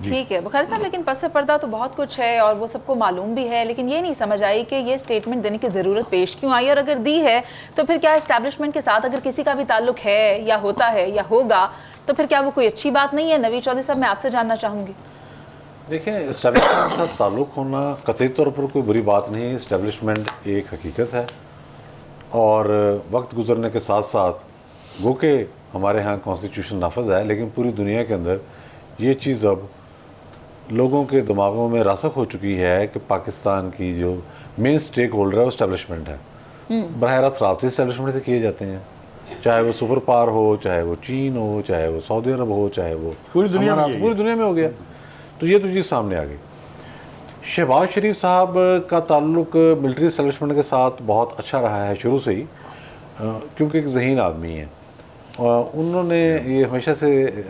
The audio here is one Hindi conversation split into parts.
ठीक है बुखारी साहब, लेकिन पस पर्दा तो बहुत कुछ है और वो सबको मालूम भी है, लेकिन ये नहीं समझ आई कि ये स्टेटमेंट देने की ज़रूरत पेश क्यों आई, और अगर दी है तो फिर क्या इस्टेब्लिशमेंट के साथ अगर किसी का भी ताल्लुक है या होता है या होगा तो फिर क्या वो कोई अच्छी बात नहीं है? नवीद चौधरी साहब, मैं आपसे जानना चाहूँगी। देखें, इस्टेब्लिशमेंट के साथ ताल्लुक़ होना कतई तौर पर कोई बुरी बात नहीं है। इस्टेब्लिशमेंट एक हकीकत है और वक्त गुजरने के साथ साथ गो के हमारे यहाँ कॉन्स्टिट्यूशन नाफज है, लेकिन पूरी दुनिया के अंदर ये चीज़ अब लोगों के दिमागों में रासख हो चुकी है कि पाकिस्तान की जो मेन स्टेक होल्डर है वो इस्टेब्लिशमेंट है। बरह रास्त राब्ते इस्टेब्लिशमेंट से किए जाते हैं, चाहे वो सुपर पावर हो, चाहे वो चीन हो, चाहे वो सऊदी अरब हो, चाहे वो पूरी दुनिया में हो गया। तो ये तो चीज़ सामने आ गई। शहबाज शरीफ साहब का ताल्लुक मिलिट्री इस्टेब्लिशमेंट के साथ बहुत अच्छा रहा है शुरू से ही, क्योंकि एक ज़हीन आदमी है। उन्होंने ये हमेशा से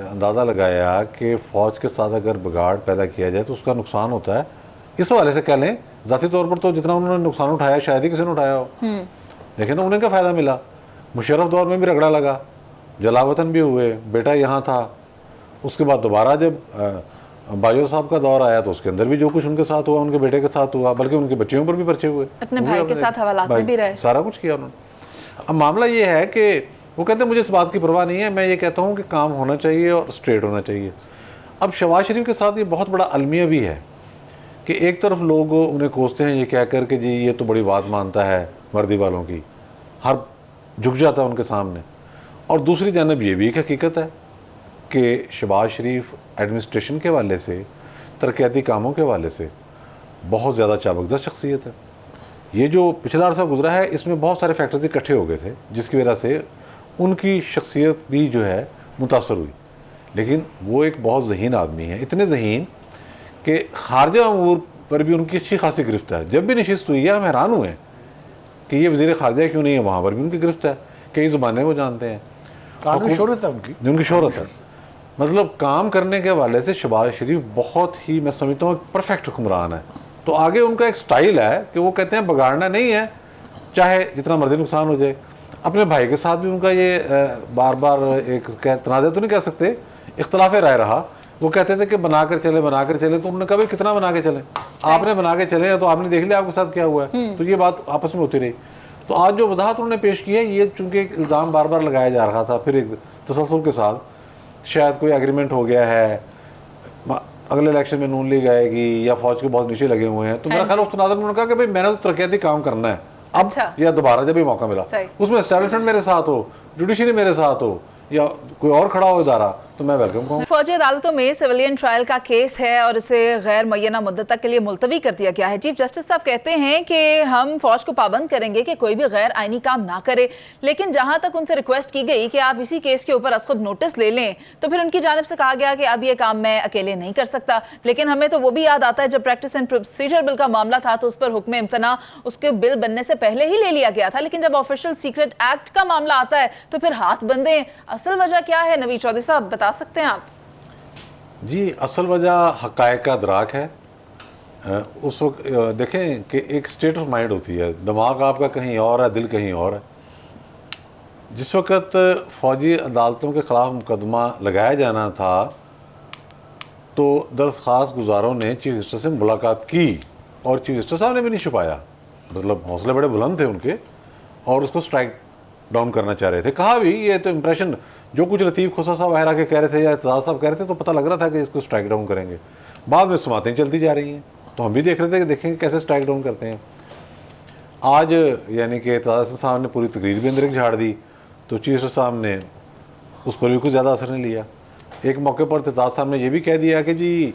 अंदाज़ा लगाया कि फ़ौज के साथ अगर बिगाड़ पैदा किया जाए तो उसका नुकसान होता है। इस हवाले से कह लें, ज़ाती तौर पर तो जितना उन्होंने नुकसान उठाया शायद ही किसी ने उठाया हो, लेकिन उन्हें क्या फ़ायदा मिला। मुशर्रफ दौर में भी रगड़ा लगा, जलावतन भी हुए, बेटा यहाँ था। उसके बाद दोबारा जब बाजवा साहब का दौर आया तो उसके अंदर भी जो कुछ उनके साथ हुआ उनके बेटे के साथ हुआ, बल्कि उनके बच्चियों पर भी पर्चे हुए, अपने भाई के साथ हवालात में भी रहे, सारा कुछ किया उन्होंने। अब मामला ये है कि वो कहते हैं मुझे इस बात की परवाह नहीं है, मैं ये कहता हूँ कि काम होना चाहिए और स्ट्रेट होना चाहिए। अब शहबाज शरीफ के साथ ये बहुत बड़ा अलमिया भी है कि एक तरफ लोग उन्हें कोसते हैं ये कह कर कि जी ये तो बड़ी बात मानता है वर्दी वालों की, हर झुक जाता है उनके सामने, और दूसरी जानब ये भी एक हकीकत है कि शहबाज शरीफ एडमिनिस्ट्रेशन के हवाले से, तरक्याती कामों के हवाले से बहुत ज़्यादा चाबकदर शख्सियत है। ये जो पिछला अरसा गुजरा है इसमें बहुत सारे फैक्टर्स इकट्ठे हो गए थे जिसकी वजह से उनकी शख्सियत भी जो है मुतासर हुई, लेकिन वो एक बहुत ज़हीन आदमी है, इतने ज़हीन कि खारजा अमूर पर भी उनकी अच्छी खासी गिरफ्त है। जब भी नशिस्त हुई है हम हैरान हुए कि ये वज़ीर ख़ारजा क्यों नहीं है, वहाँ पर भी उनकी गिरफ्त है, कई ज़ुबानें वो जानते हैं, शोहरत है उनकी शोहरत है। मतलब काम करने के हवाले से शहबाज शरीफ बहुत ही, मैं समझता हूँ, परफेक्ट हुक्मरान है। तो आगे उनका एक स्टाइल है कि वो कहते हैं बगाड़ना नहीं है, चाहे जितना मर्जी नुकसान हो जाए। अपने भाई के साथ भी उनका ये बार बार एक तनाज़ा तो नहीं कह सकते, इख्तलाफ राय रहा। वो कहते थे कि बना कर चले, तो उन्होंने कहा भाई कितना बना के चले, आपने बना के चले तो आपने देख लिया आपके साथ क्या हुआ है। तो ये बात आपस में होती रही। तो आज जो वजाहत उन्होंने पेश की है, ये चूँकि इल्ज़ाम बार बार लगाया जा रहा था, फिर एक तसलसल के साथ शायद कोई एग्रीमेंट हो गया है, अगले इलेक्शन में नून लीग आएगी या फौज के बहुत नीचे लगे हुए हैं, तो मेरा ख्याल उस तनाज़र में उन्होंने कहा कि भाई मैंने तो तरक्याती काम करना है अब, या दोबारा जब भी मौका मिला उसमें एस्टैब्लिशमेंट मेरे साथ हो, जुडिशरी मेरे साथ हो या कोई और खड़ा हो इदारा, तो मैं वेलकम कहूँ। फौजी अदालतों में सिविलियन ट्रायल का केस है और इसे गैर मुय्यना मुद्दत तक के लिए मुलतवी कर दिया गया है। चीफ जस्टिस साहब कहते हैं कि हम फौज को पाबंद करेंगे कि कोई भी गैर आईनी काम ना करे, लेकिन जहां तक उनसे रिक्वेस्ट की गई कि आप इसी केस के ऊपर खुद नोटिस ले लें, तो फिर उनकी जानिब से कहा गया कि अब ये काम मैं अकेले नहीं कर सकता। लेकिन हमें तो वो भी याद आता है जब प्रैक्टिस एंड प्रोसीजर बिल का मामला था तो उस पर हुक्म इम्तना उसके बिल बनने से पहले ही ले लिया गया था, लेकिन जब ऑफिशियल सीक्रेट एक्ट का मामला आता है तो फिर हाथ बंदे। असल वजह क्या है नवीद चौधरी साहब, बता सकते हैं आप? जी, असल वजह हक़ाइक़ का अदराक है। उस वक्त देखें कि एक स्टेट ऑफ माइंड होती है, दिमाग आपका कहीं और है, दिल कहीं और है। जिस वक्त फ़ौजी अदालतों के ख़िलाफ़ मुकदमा लगाया जाना था तो दरख्वास्त गुजारों ने चीफ मिनिस्टर से मुलाकात की और चीफ मिनिस्टर साहब ने भी नहीं छुपाया, मतलब हौसले बड़े बुलंद थे उनके और उसको स्ट्राइक डाउन करना चाह रहे थे। कहा भी, ये तो इम्प्रेशन जो कुछ लतीफ़ खोसा साहब वगैरह के कह रहे थे या एतजाज़ साहब कह रहे थे तो पता लग रहा था कि इसको स्ट्राइक डाउन करेंगे। बाद में समातें चलती जा रही हैं तो हम भी देख रहे थे कि देखेंगे कैसे स्ट्राइक डाउन करते हैं। आज यानी कि एतजाज़ साहब ने पूरी तकरीर भी अंदर झाड़ दी तो चीफ मिनिस्टर साहब ने उस पर भी कुछ ज़्यादा असर नहीं लिया। एक मौके पर एतजाज़ साहब ने यह भी कह दिया कि जी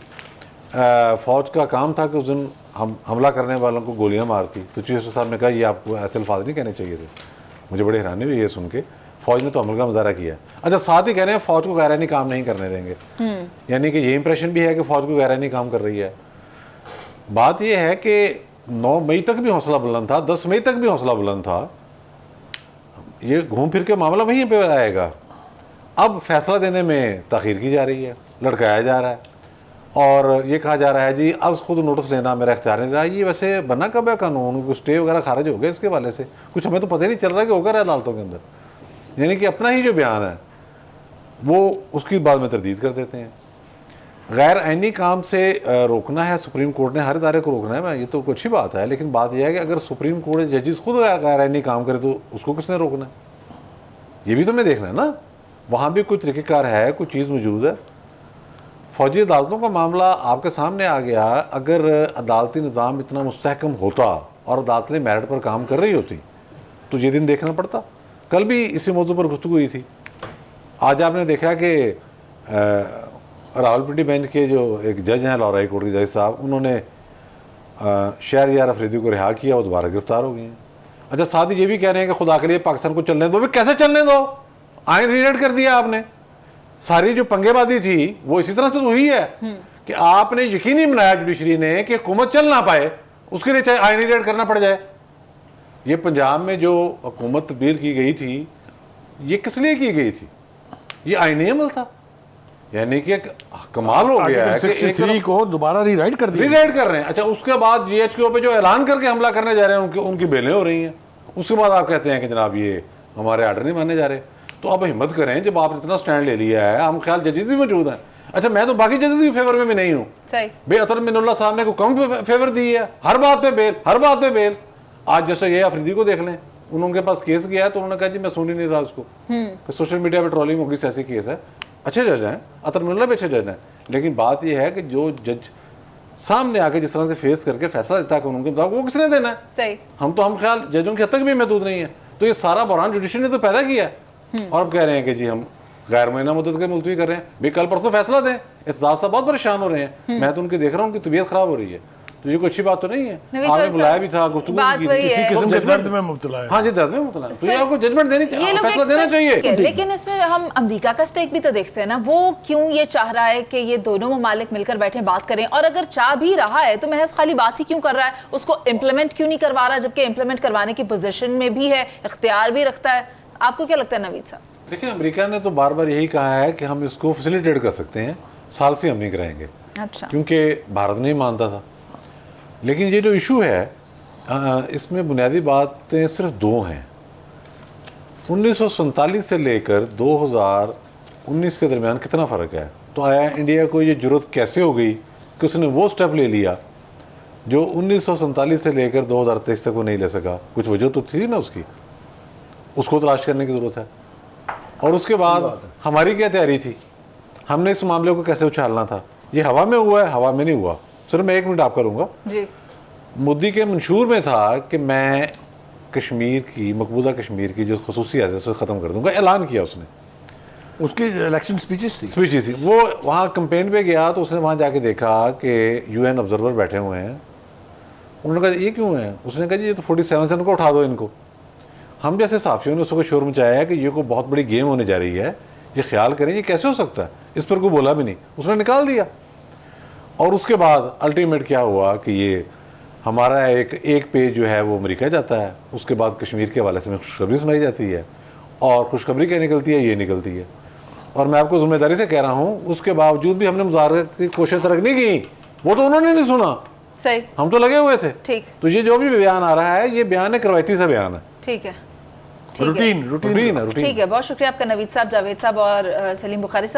फ़ौज का काम था कि उस दिन हम हमला करने वालों को गोलियाँ मारती। तो चीफ मिनिस्टर साहब ने कहा ये आपको ऐसे अल्फाज नहीं कहने चाहिए थे। मुझे बड़ी हैरानी हुई ये सुन के, फ़ौज ने तो अमल का मुजाहरा किया। अच्छा, साथ ही कह रहे हैं फ़ौज को गैरानी काम नहीं करने देंगे, यानी कि ये इंप्रेशन भी है कि फ़ौज को गैरानी काम कर रही है। बात यह है कि 9 मई तक भी हौसला बुलंद था, 10 मई तक भी हौसला बुलंद था, ये घूम फिर के मामला वहीं पर आएगा। अब फैसला देने में ताख़ीर की जा रही है, लटकाया जा रहा है और ये कहा जा रहा है जी आज खुद नोटिस लेना मेरा इख्तियार नहीं रहा। ये वैसे बना कब है कानून, कुछ स्टे वगैरह खारिज हो गए इसके वाले से, कुछ हमें तो पता ही नहीं चल रहा कि होगा अदालतों के अंदर, यानी कि अपना ही जो बयान है वो उसकी बाद में तरदीद कर देते हैं। गैर आइनी काम से रोकना है, सुप्रीम कोर्ट ने हर इदारे को रोकना है, मैं ये तो कुछ ही बात है, लेकिन बात यह है कि अगर सुप्रीम कोर्ट जजेस खुद गैर आइनी काम करे तो उसको किसने रोकना है? ये भी तो हमें देखना है ना, वहाँ भी कोई तरीक़ेकार है, कोई चीज़ मौजूद है। फौजी अदालतों का मामला आपके सामने आ गया। अगर अदालती निज़ाम इतना मुस्तहकम होता और अदालतें मेरिट पर काम कर रही होती तो ये दिन देखना पड़ता। कल भी इसी मौजू पर गुफ्तगू हुई थी। आज आपने देखा कि रावलपिंडी बेंच के जो एक जज हैं, लाहौर हाई कोर्ट के जज साहब, उन्होंने शहरयार अफरीदी को रिहा किया, वो दोबारा गिरफ्तार हो गए हैं। अच्छा, साथ ही ये भी कह रहे हैं कि खुदा के लिए पाकिस्तान को चलने दो। भी कैसे चलने दो? आइन रीरेड कर दिया आपने। सारी जो पंगेबाजी थी वो इसी तरह से तो हुई है कि आपने यकीनी बनाया जुडिशरी ने कि हुकूमत चल ना पाए, उसके लिए चाहे आइन रीरेड करना पड़ जाए। ये पंजाब में जो हुकूमत तब्दील की गई थी, ये किस लिए की गई थी? ये आईनी अमल था। यानी कि कमाल हो गया है कि 63 को दोबारा रीराइट कर दिया, रीराइट कर रहे हैं। अच्छा, उसके बाद जीएचक्यू पे जो ऐलान करके हमला करने जा रहे हैं उनकी बेलें हो रही हैं। उसके बाद आप कहते हैं कि जनाब ये हमारे आर्डर नहीं माने जा रहे। तो आप हिम्मत करें, जब आपने इतना स्टैंड ले लिया है, हम ख्याल जजेस भी मौजूद हैं। अच्छा, मैं तो बाकी जजेस की फेवर में भी नहीं हूँ। भाई अतर मिनुल्लाह साहब ने को कम फेवर दी है, हर बात पे बेल, हर बात पे बेल। आज जैसे ये अफरीदी को देख लें, उनके पास केस गया है तो उन्होंने कहा जी मैं सुन ही नहीं रहा उसको, कि सोशल मीडिया पे ट्रोलिंग होगी, ऐसी केस है। अच्छे जज हैं, अतर मिनुल्लाह भी अच्छे जज हैं, लेकिन बात यह है कि जो जज सामने आके जिस तरह से फेस करके फैसला देता है कानून के मुताबिक, वो किसने देना है? सही। हम ख्याल जजों के हद तक भी महदूद नहीं है। तो ये सारा बहरान जुडिशरी ने तो पैदा किया है। और अब कह रहे हैं कि जी हम गैर मुअय्यना मुद्दत के मुलतवी कर रहे हैं। भाई कल परसों फैसला दें। एतजाज साहब बहुत परेशान हो रहे हैं, मैं तो उनकी देख रहा हूँ कि तबीयत खराब हो रही है। तो ये कोई अच्छी बात तो नहीं है। आपने बुलाया भी था, गुफ्तगू की थी, किसी किस्म के दर्द में मुब्तला है। हाँ जी, दर्द में मुब्तला है, तो ये आपको जजमेंट देनी चाहिए, फैसला देना चाहिए। लेकिन इसमें हम अमेरिका का स्टेक भी तो देखते हैं ना, वो क्यों ये चाह रहा है कि ये दोनों ममालिक मिलकर बैठे बात करें, और अगर चाह भी रहा है तो महज खाली बात ही क्यों कर रहा है, उसको इम्प्लीमेंट क्यों नहीं करवा रहा, जबकि इम्प्लीमेंट करवाने की पोजीशन में भी है, इख्तियार भी रखता है। आपको क्या लगता है नवीद साहब? देखिए, अमेरिका ने तो बार बार यही कहा है कि हम इसको फैसिलिटेट कर सकते हैं, साल से हम नहीं कराएंगे। अच्छा। क्योंकि भारत नहीं मानता था। लेकिन ये जो इशू है, इसमें बुनियादी बातें सिर्फ दो हैं। 1947 से लेकर 2019 के दरमियान कितना फ़र्क है? तो आया इंडिया को ये जरूरत कैसे हो गई कि उसने वो स्टेप ले लिया जो 1947 से लेकर 2023 तक वो नहीं ले सका? कुछ वजह तो थी ना उसकी, उसको तलाश करने की ज़रूरत है। और उसके बाद हमारी क्या तैयारी थी, हमने इस मामले को कैसे उछालना था? ये हवा में हुआ है, हवा में नहीं हुआ। सिर्फ मैं 1 मिनट आप करूँगा। मोदी के मंशूर में था कि मैं कश्मीर की, मकबूजा कश्मीर की जो खसूसी है उसे ख़त्म कर दूंगा। ऐलान किया उसने, उसकी इलेक्शन स्पीचेस थी। वो वहाँ कैंपेन पे गया तो उसने वहाँ जाके देखा कि UN ऑब्जर्वर बैठे हुए हैं। उन्होंने कहा ये क्यों है? उसने कहा जी ये तो 47 से इनको उठा दो इनको। हम जैसे साफियों ने उसको शोर मचाया है कि ये कोई बहुत बड़ी गेम होने जा रही है, ये ख्याल करें ये कैसे हो सकता है। इस पर कोई बोला भी नहीं, उसने निकाल दिया। और उसके बाद अल्टीमेट क्या हुआ कि ये हमारा एक पेज जो है वो अमेरिका जाता है, उसके बाद कश्मीर के हवाले से हमें खुशखबरी सुनाई जाती है, और खुशखबरी क्या निकलती है? ये निकलती है। और मैं आपको जिम्मेदारी से कह रहा हूँ, उसके बावजूद भी हमने मुज़ाहरत की कोशिश तक नहीं की, वो तो उन्होंने नहीं सुना। सही, हम तो लगे हुए थे। ठीक। तो ये जो भी बयान आ रहा है, ये बयान एक रवायती सा बयान है। ठीक है, रूटीन। ठीक है। बहुत शुक्रिया आपका नवीद साहब, जावेद साहब और सलीम बुखारी साहब।